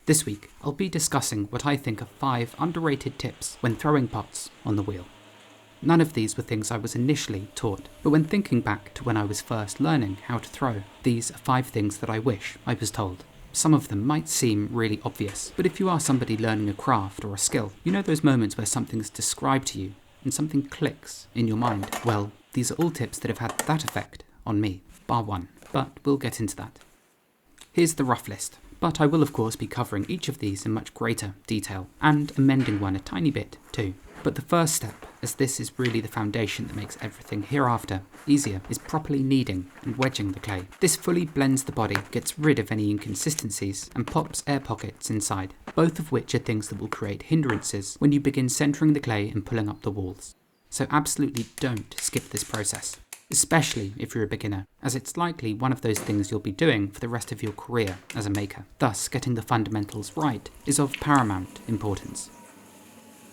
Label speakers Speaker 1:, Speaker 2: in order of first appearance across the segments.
Speaker 1: This week, I'll be discussing what I think are 5 underrated tips when throwing pots on the wheel. None of these were things I was initially taught, but when thinking back to when I was first learning how to throw, these are 5 things that I wish I was told. Some of them might seem really obvious, but if you are somebody learning a craft or a skill, you know those moments where something's described to you and something clicks in your mind. Well, these are all tips that have had that effect on me, bar one, but we'll get into that. Here's the rough list, but I will of course be covering each of these in much greater detail, and amending one a tiny bit too. But the first step, as this is really the foundation that makes everything hereafter easier, is properly kneading and wedging the clay. This fully blends the body, gets rid of any inconsistencies, and pops air pockets inside, both of which are things that will create hindrances when you begin centering the clay and pulling up the walls. So absolutely don't skip this process, especially if you're a beginner, as it's likely one of those things you'll be doing for the rest of your career as a maker. Thus, getting the fundamentals right is of paramount importance.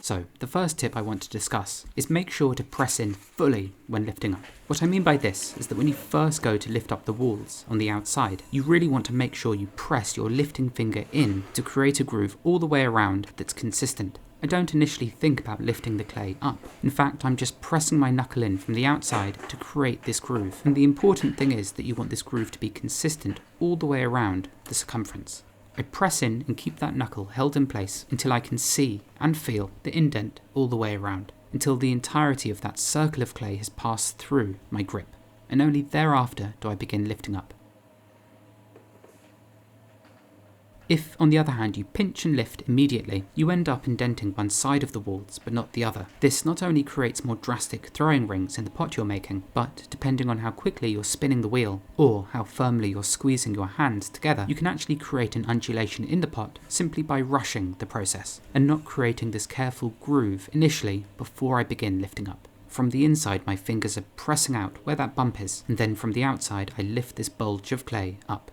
Speaker 1: So, the first tip I want to discuss is make sure to press in fully when lifting up. What I mean by this is that when you first go to lift up the walls on the outside, you really want to make sure you press your lifting finger in to create a groove all the way around that's consistent. I don't initially think about lifting the clay up. In fact, I'm just pressing my knuckle in from the outside to create this groove. And the important thing is that you want this groove to be consistent all the way around the circumference. I press in and keep that knuckle held in place until I can see and feel the indent all the way around, until the entirety of that circle of clay has passed through my grip, and only thereafter do I begin lifting up. If, on the other hand, you pinch and lift immediately, you end up indenting one side of the walls, but not the other. This not only creates more drastic throwing rings in the pot you're making, but, depending on how quickly you're spinning the wheel, or how firmly you're squeezing your hands together, you can actually create an undulation in the pot simply by rushing the process, and not creating this careful groove initially before I begin lifting up. From the inside, my fingers are pressing out where that bump is, and then from the outside, I lift this bulge of clay up.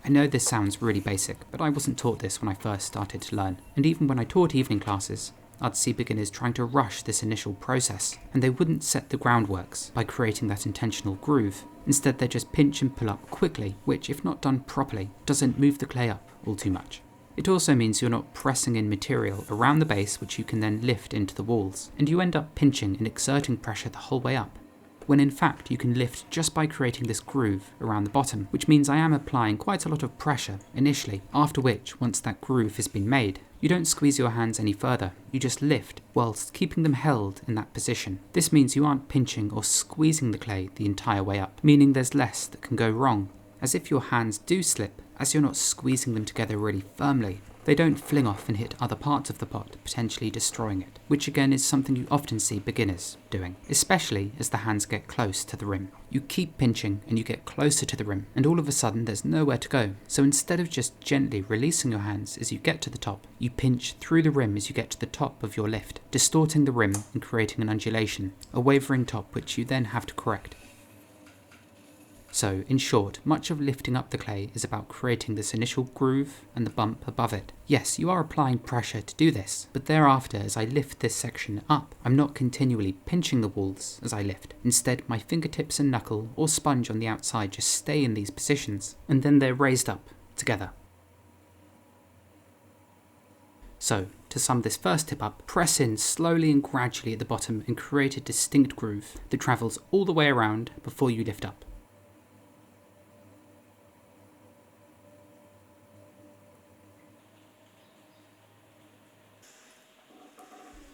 Speaker 1: I know this sounds really basic, but I wasn't taught this when I first started to learn, and even when I taught evening classes, I'd see beginners trying to rush this initial process, and they wouldn't set the groundworks by creating that intentional groove. Instead, they just pinch and pull up quickly, which, if not done properly, doesn't move the clay up all too much. It also means you're not pressing in material around the base which you can then lift into the walls, and you end up pinching and exerting pressure the whole way up, when in fact you can lift just by creating this groove around the bottom, which means I am applying quite a lot of pressure initially, after which, once that groove has been made, you don't squeeze your hands any further, you just lift whilst keeping them held in that position. This means you aren't pinching or squeezing the clay the entire way up, meaning there's less that can go wrong, as if your hands do slip, as you're not squeezing them together really firmly. They don't fling off and hit other parts of the pot, potentially destroying it, which again is something you often see beginners doing, especially as the hands get close to the rim. You keep pinching and you get closer to the rim, and all of a sudden there's nowhere to go. So instead of just gently releasing your hands as you get to the top, you pinch through the rim as you get to the top of your lift, distorting the rim and creating an undulation, a wavering top which you then have to correct. So, in short, much of lifting up the clay is about creating this initial groove and the bump above it. Yes, you are applying pressure to do this, but thereafter, as I lift this section up, I'm not continually pinching the walls as I lift. Instead, my fingertips and knuckle or sponge on the outside just stay in these positions, and then they're raised up together. So, to sum this first tip up, press in slowly and gradually at the bottom and create a distinct groove that travels all the way around before you lift up.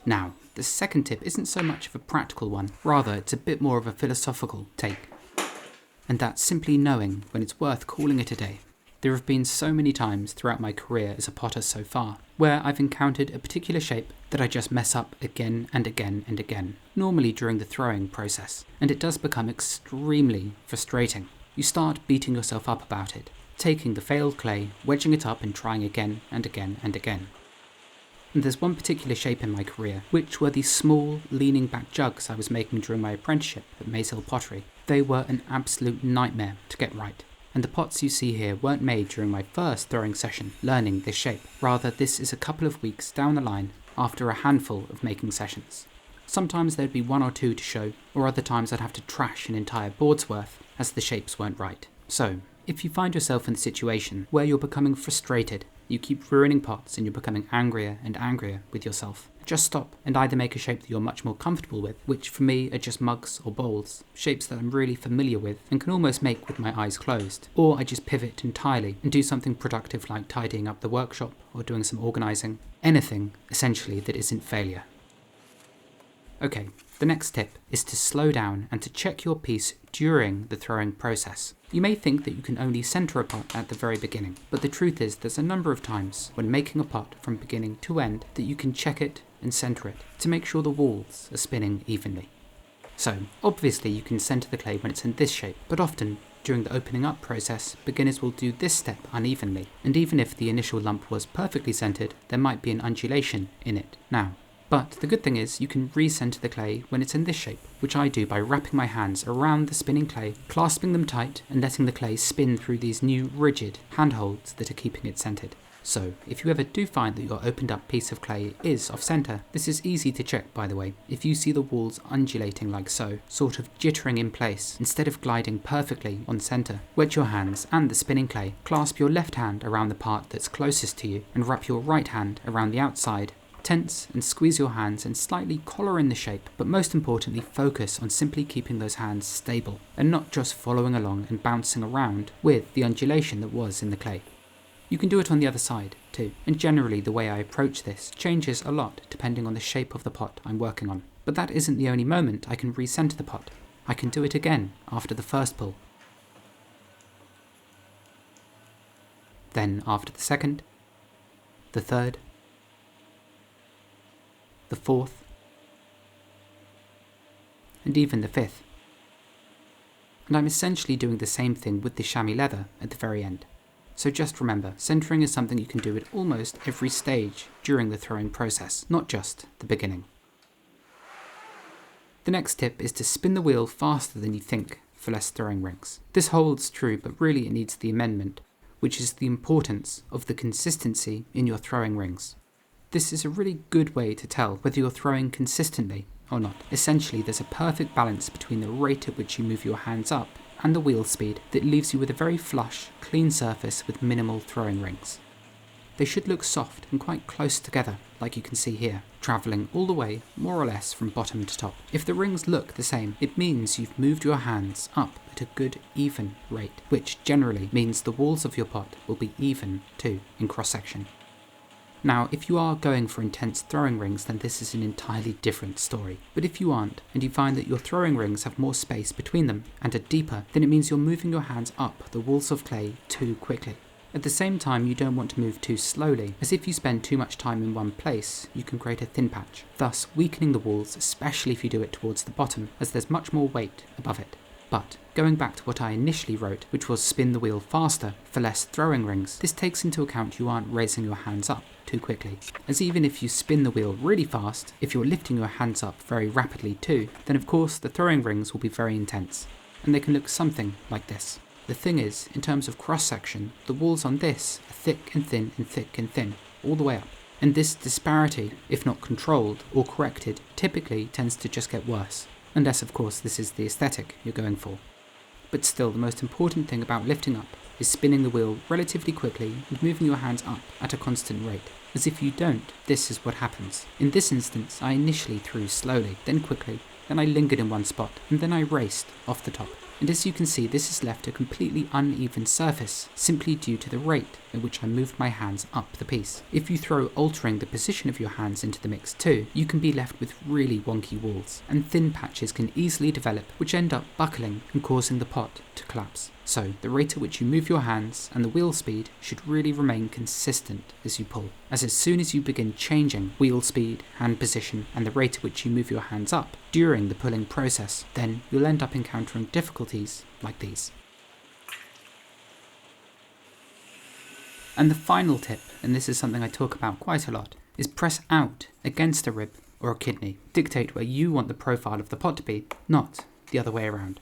Speaker 1: Now, the second tip isn't so much of a practical one, rather it's a bit more of a philosophical take. And that's simply knowing when it's worth calling it a day. There have been so many times throughout my career as a potter so far, where I've encountered a particular shape that I just mess up again and again and again, normally during the throwing process, and it does become extremely frustrating. You start beating yourself up about it, taking the failed clay, wedging it up and trying again and again and again. And there's one particular shape in my career, which were these small, leaning back jugs I was making during my apprenticeship at Mayshill Pottery. They were an absolute nightmare to get right, and the pots you see here weren't made during my first throwing session learning this shape. Rather, this is a couple of weeks down the line after a handful of making sessions. Sometimes there'd be 1 or 2 to show, or other times I'd have to trash an entire board's worth as the shapes weren't right. So, If you find yourself in a situation where you're becoming frustrated, you keep ruining pots and you're becoming angrier and angrier with yourself, just stop and either make a shape that you're much more comfortable with, which for me are just mugs or bowls, shapes that I'm really familiar with and can almost make with my eyes closed, or I just pivot entirely and do something productive like tidying up the workshop or doing some organising. Anything, essentially, that isn't failure. Okay, the next tip is to slow down and to check your piece during the throwing process. You may think that you can only centre a pot at the very beginning, but the truth is there's a number of times when making a pot from beginning to end that you can check it and centre it to make sure the walls are spinning evenly. So, obviously you can centre the clay when it's in this shape, but often during the opening up process, beginners will do this step unevenly, and even if the initial lump was perfectly centred, there might be an undulation in it now. But the good thing is you can re-centre the clay when it's in this shape, which I do by wrapping my hands around the spinning clay, clasping them tight and letting the clay spin through these new rigid handholds that are keeping it centred. So, if you ever do find that your opened up piece of clay is off centre, this is easy to check by the way. If you see the walls undulating like so, sort of jittering in place, instead of gliding perfectly on centre, wet your hands and the spinning clay, clasp your left hand around the part that's closest to you and wrap your right hand around the outside. Tense and squeeze your hands and slightly collar in the shape, but most importantly focus on simply keeping those hands stable and not just following along and bouncing around with the undulation that was in the clay. You can do it on the other side too, and generally the way I approach this changes a lot depending on the shape of the pot I'm working on. But that isn't the only moment I can recenter the pot. I can do it again after the first pull, then after the second, the third, the fourth, and even the fifth. And I'm essentially doing the same thing with the chamois leather at the very end. So just remember, centering is something you can do at almost every stage during the throwing process, not just the beginning. The next tip is to spin the wheel faster than you think for less throwing rings. This holds true, but really it needs the amendment, which is the importance of the consistency in your throwing rings. This is a really good way to tell whether you're throwing consistently or not. Essentially, there's a perfect balance between the rate at which you move your hands up and the wheel speed that leaves you with a very flush, clean surface with minimal throwing rings. They should look soft and quite close together, like you can see here, travelling all the way, more or less, from bottom to top. If the rings look the same, it means you've moved your hands up at a good, even rate, which generally means the walls of your pot will be even too in cross-section. Now, if you are going for intense throwing rings, then this is an entirely different story. But if you aren't, and you find that your throwing rings have more space between them and are deeper, then it means you're moving your hands up the walls of clay too quickly. At the same time, you don't want to move too slowly, as if you spend too much time in one place, you can create a thin patch, thus weakening the walls, especially if you do it towards the bottom, as there's much more weight above it. But, going back to what I initially wrote, which was spin the wheel faster for less throwing rings, this takes into account you aren't raising your hands up too quickly, as even if you spin the wheel really fast, if you're lifting your hands up very rapidly too, then of course the throwing rings will be very intense, and they can look something like this. The thing is, in terms of cross-section, the walls on this are thick and thin and thick and thin, all the way up. And this disparity, if not controlled or corrected, typically tends to just get worse. Unless, of course, this is the aesthetic you're going for. But still, the most important thing about lifting up is spinning the wheel relatively quickly and moving your hands up at a constant rate. As if you don't, this is what happens. In this instance, I initially threw slowly, then quickly, then I lingered in one spot, and then I raced off the top. And as you can see, this has left a completely uneven surface, simply due to the rate at which I moved my hands up the piece. If you throw altering the position of your hands into the mix too, you can be left with really wonky walls, and thin patches can easily develop, which end up buckling and causing the pot to collapse. So, the rate at which you move your hands and the wheel speed should really remain consistent as you pull, as soon as you begin changing wheel speed, hand position, and the rate at which you move your hands up during the pulling process, then you'll end up encountering difficulties like these. And the final tip, and this is something I talk about quite a lot, is press out against a rib or a kidney. Dictate where you want the profile of the pot to be, not the other way around.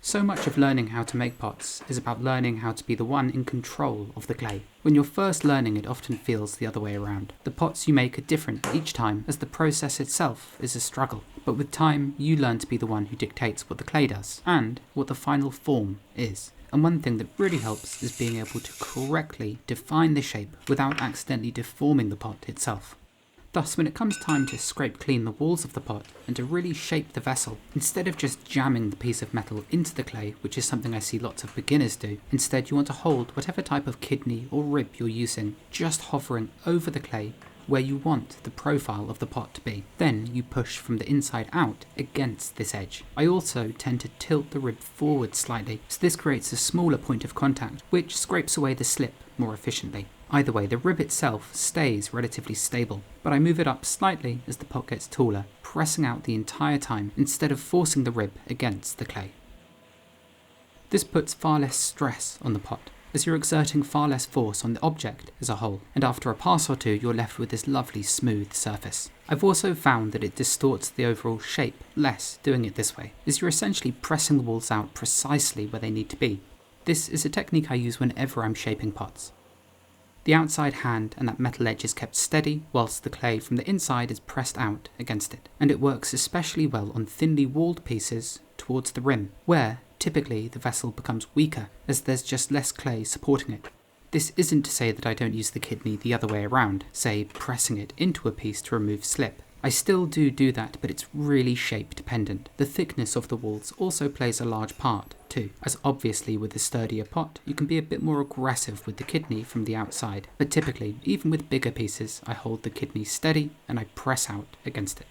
Speaker 1: So much of learning how to make pots is about learning how to be the one in control of the clay. When you're first learning, it often feels the other way around. The pots you make are different each time, as the process itself is a struggle. But with time, you learn to be the one who dictates what the clay does, and what the final form is. and one thing that really helps is being able to correctly define the shape without accidentally deforming the pot itself. Thus, when it comes time to scrape clean the walls of the pot and to really shape the vessel, instead of just jamming the piece of metal into the clay, which is something I see lots of beginners do, instead you want to hold whatever type of kidney or rib you're using, just hovering over the clay where you want the profile of the pot to be. Then you push from the inside out against this edge. I also tend to tilt the rib forward slightly, so this creates a smaller point of contact, which scrapes away the slip more efficiently. Either way, the rib itself stays relatively stable, but I move it up slightly as the pot gets taller, pressing out the entire time instead of forcing the rib against the clay. This puts far less stress on the pot, as you're exerting far less force on the object as a whole, and after a pass or two you're left with this lovely smooth surface. I've also found that it distorts the overall shape less doing it this way, as you're essentially pressing the walls out precisely where they need to be. This is a technique I use whenever I'm shaping pots. The outside hand and that metal edge is kept steady, whilst the clay from the inside is pressed out against it, and it works especially well on thinly walled pieces towards the rim, where typically the vessel becomes weaker as there's just less clay supporting it. This isn't to say that I don't use the kidney the other way around, say pressing it into a piece to remove slip. I still do that, but it's really shape dependent. The thickness of the walls also plays a large part too, as obviously with a sturdier pot you can be a bit more aggressive with the kidney from the outside, but typically even with bigger pieces I hold the kidney steady and I press out against it.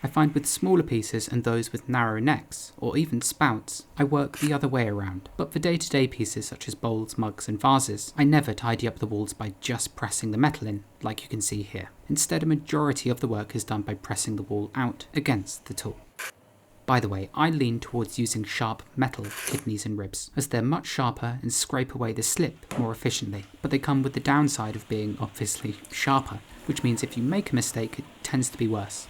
Speaker 1: I find with smaller pieces and those with narrow necks, or even spouts, I work the other way around, but for day-to-day pieces such as bowls, mugs and vases, I never tidy up the walls by just pressing the metal in, like you can see here. Instead, a majority of the work is done by pressing the wall out against the tool. By the way, I lean towards using sharp metal kidneys and ribs, as they're much sharper and scrape away the slip more efficiently, but they come with the downside of being obviously sharper, which means if you make a mistake it tends to be worse.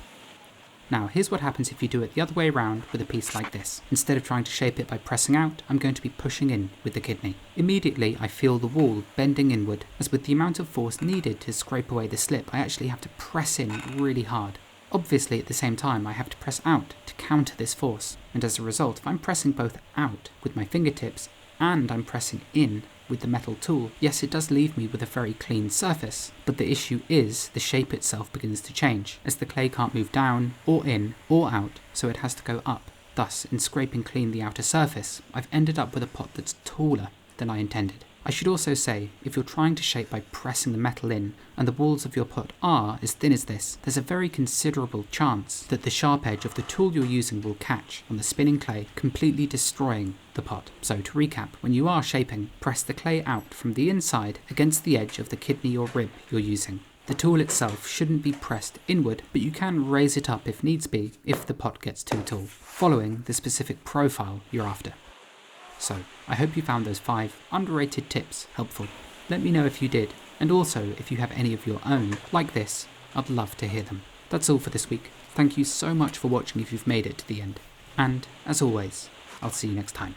Speaker 1: Now, here's what happens if you do it the other way around with a piece like this. Instead of trying to shape it by pressing out, I'm going to be pushing in with the kidney. Immediately, I feel the wall bending inward, as with the amount of force needed to scrape away the slip, I actually have to press in really hard. Obviously, at the same time, I have to press out to counter this force, and as a result, if I'm pressing both out with my fingertips and I'm pressing in with the metal tool, yes, it does leave me with a very clean surface, but the issue is the shape itself begins to change, as the clay can't move down, or in, or out, so it has to go up. Thus, in scraping clean the outer surface, I've ended up with a pot that's taller than I intended. I should also say, if you're trying to shape by pressing the metal in, and the walls of your pot are as thin as this, there's a very considerable chance that the sharp edge of the tool you're using will catch on the spinning clay, completely destroying the pot. So to recap, when you are shaping, press the clay out from the inside against the edge of the kidney or rib you're using. The tool itself shouldn't be pressed inward, but you can raise it up if needs be if the pot gets too tall, following the specific profile you're after. So, I hope you found those 5 underrated tips helpful. Let me know if you did, and also if you have any of your own, like this, I'd love to hear them. That's all for this week. Thank you so much for watching if you've made it to the end. And, as always, I'll see you next time.